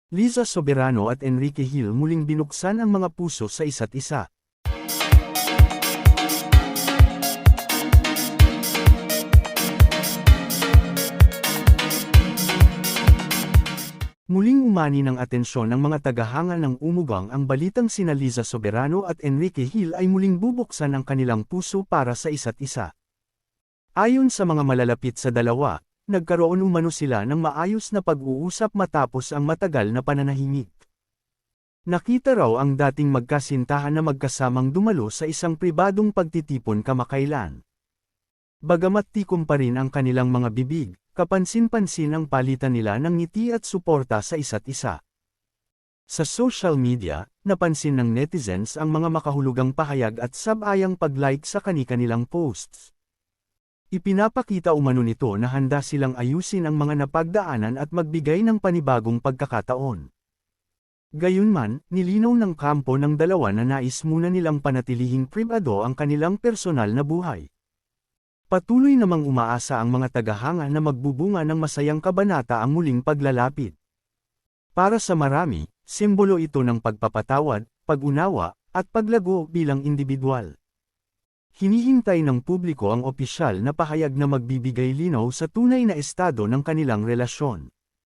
Liza Soberano at Enrique Hill muling binuksan ang mga puso sa isa't isa. Muling umani ng atensyon ng mga tagahanga ng umugang ang balitang sina Liza Soberano at Enrique Hill ay muling bubuksan ang kanilang puso para sa isa't isa. Ayon sa mga malalapit sa dalawa, nagkaroon umano sila ng maayos na pag-uusap matapos ang matagal na pananahimik. Nakita raw ang dating magkasintahan na magkasamang dumalo sa isang pribadong pagtitipon kamakailan. Bagamat tikom pa rin ang kanilang mga bibig, kapansin-pansin ang palitan nila ng ngiti at suporta sa isa't isa. Sa social media, napansin ng netizens ang mga makahulugang pahayag at sabayang pag-like sa kani-kanilang posts. Ipinapakita umano nito na handa silang ayusin ang mga napagdaanan at magbigay ng panibagong pagkakataon. Gayunman, nilinaw ng kampo ng dalawa na nais muna nilang panatilihing pribado ang kanilang personal na buhay. Patuloy namang umaasa ang mga tagahanga na magbubunga ng masayang kabanata ang muling paglalapit. Para sa marami, simbolo ito ng pagpapatawad, pag-unawa, at paglago bilang individual. Hinihintay ng publiko ang opisyal na pahayag na magbibigay linaw sa tunay na estado ng kanilang relasyon.